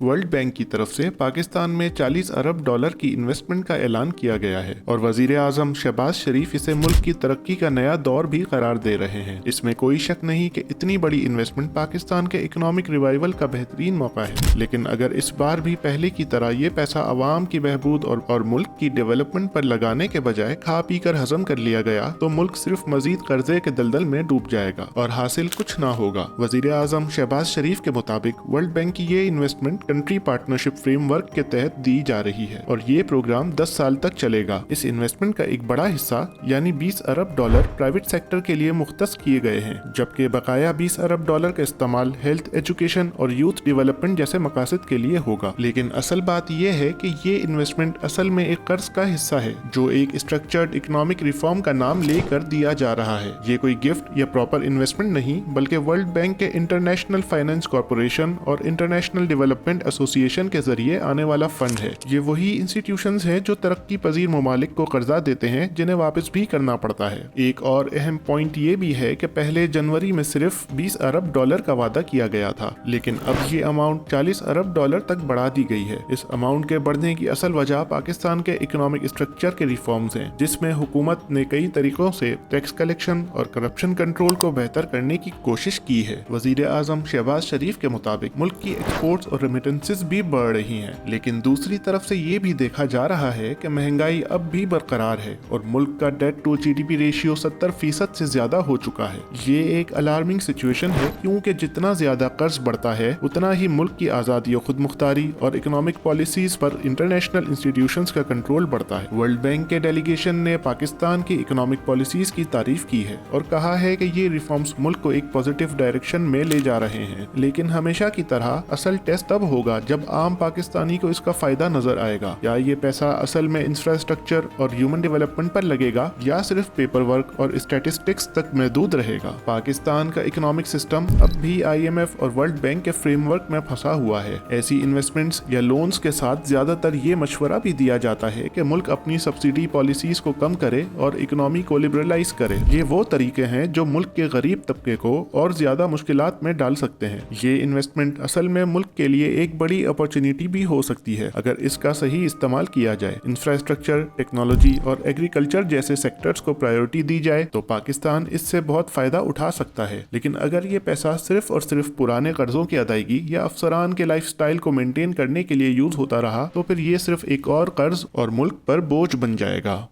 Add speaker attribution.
Speaker 1: World bank की तरफ से पाकिस्तान में 40 अरब डॉलर की इन्वेस्टमेंट का ऐलान किया गया है और वजीर आजम शहबाज शरीफ इसे मुल्क की तरक्की का नया दौर भी करार दे रहे हैं। इसमें कोई शक नहीं कि इतनी बड़ी इन्वेस्टमेंट पाकिस्तान के इकोनॉमिक रिवाइवल का बेहतरीन मौका है, लेकिन अगर इस बार भी पहले की तरह ये पैसा अवाम की बहबूद और मुल्क की डेवलपमेंट पर लगाने के बजाय खा पी कर हजम कर लिया गया तो मुल्क सिर्फ मजीद कर्जे के दलदल में डूब जाएगा और हासिल कुछ ना होगा। वजीर आजम शहबाज शरीफ के मुताबिक वर्ल्ड बैंक की ये इन्वेस्टमेंट कंट्री पार्टनरशिप फ्रेमवर्क के तहत दी जा रही है और ये प्रोग्राम 10 साल तक चलेगा। इस इन्वेस्टमेंट का एक बड़ा हिस्सा यानी 20 अरब डॉलर प्राइवेट सेक्टर के लिए मुख्तस किए गए हैं, जबकि बकाया 20 अरब डॉलर का इस्तेमाल हेल्थ, एजुकेशन और यूथ डेवलपमेंट जैसे मकासद के लिए होगा। लेकिन असल बात यह है कि ये इन्वेस्टमेंट असल में एक कर्ज का हिस्सा है जो एक स्ट्रक्चर्ड इकोनॉमिक रिफॉर्म का नाम लेकर दिया जा रहा है। ये कोई गिफ्ट या प्रॉपर इन्वेस्टमेंट नहीं, बल्कि वर्ल्ड बैंक के इंटरनेशनल फाइनेंस कॉर्पोरेशन और इंटरनेशनल डेवलपमेंट एसोसिएशन के जरिए आने वाला फंड है। ये वही इंस्टीट्यूशंस हैं जो तरक्की पजीर ममालिक को कर्जा देते हैं जिन्हें वापस भी करना पड़ता है। एक और अहम पॉइंट ये भी है कि पहले जनवरी में सिर्फ 20 अरब डॉलर का वादा किया गया था, लेकिन अब ये अमाउंट 40 अरब डॉलर तक बढ़ा दी गई है। इस अमाउंट के बढ़ने की असल वजह पाकिस्तान के इकोनॉमिक स्ट्रक्चर के रिफॉर्म्स हैं, जिसमें हुकूमत ने कई तरीकों से टैक्स कलेक्शन और करप्शन कंट्रोल को बेहतर करने की कोशिश की है। वजीर आजम शहबाज शरीफ के मुताबिक मुल्क की एक्सपोर्ट्स और रेमिटेंसेस भी बढ़ रही हैं, लेकिन दूसरी तरफ से ये भी देखा जा रहा है कि महंगाई अब भी बरकरार है और मुल्क का डेट टू जीडीपी रेशियो 70% से ज्यादा हो चुका है। ये एक अलार्मिंग सिचुएशन है, क्योंकि जितना ज्यादा कर्ज बढ़ता है उतना ही मुल्क की आजादी और खुद मुख्तारी और इकोनॉमिक पॉलिसीज पर इंटरनेशनल इंस्टीट्यूशंस का कंट्रोल बढ़ता है। वर्ल्ड बैंक के डेलीगेशन ने पाकिस्तान की इकोनॉमिक पॉलिसीज की तारीफ की है और कहा है कि ये रिफॉर्म्स मुल्क को एक पॉजिटिव डायरेक्शन में ले जा रहे हैं, लेकिन हमेशा की तरह असल टेस्ट तब होगा जब आम पाकिस्तानी को इसका फायदा नजर आएगा। या ये पैसा असल में इंफ्रास्ट्रक्चर और ह्यूमन डेवलपमेंट पर लगेगा या सिर्फ पेपर वर्क और स्टैटिस्टिक्स तक महदूद रहेगा। पाकिस्तान का इकोनॉमिक सिस्टम अब भी IMF और वर्ल्ड बैंक के फ्रेमवर्क में फंसा हुआ है। ऐसी इन्वेस्टमेंट्स या लोन्स के साथ ज्यादातर ये मशवरा भी दिया जाता है कि मुल्क अपनी सब्सिडी पॉलिसीज को कम करे और इकोनॉमी को लिबरलाइज करे। ये वो तरीके हैं जो मुल्क के गरीब तबके को और ज्यादा मुश्किलात में डाल सकते हैं। ये इन्वेस्टमेंट असल में मुल्क के लिए एक बड़ी अपॉर्चुनिटी भी हो सकती है अगर इसका सही इस्तेमाल किया जाए। इंफ्रास्ट्रक्चर, टेक्नोलॉजी और एग्रीकल्चर जैसे सेक्टर्स को प्रायोरिटी दी जाए तो पाकिस्तान इससे बहुत फायदा उठा सकता है। लेकिन अगर ये पैसा सिर्फ और सिर्फ पुराने कर्जों की अदायगी या अफसरान के लाइफस्टाइल को मेंटेन करने के लिए यूज होता रहा तो फिर ये सिर्फ एक और कर्ज और मुल्क पर बोझ बन जाएगा।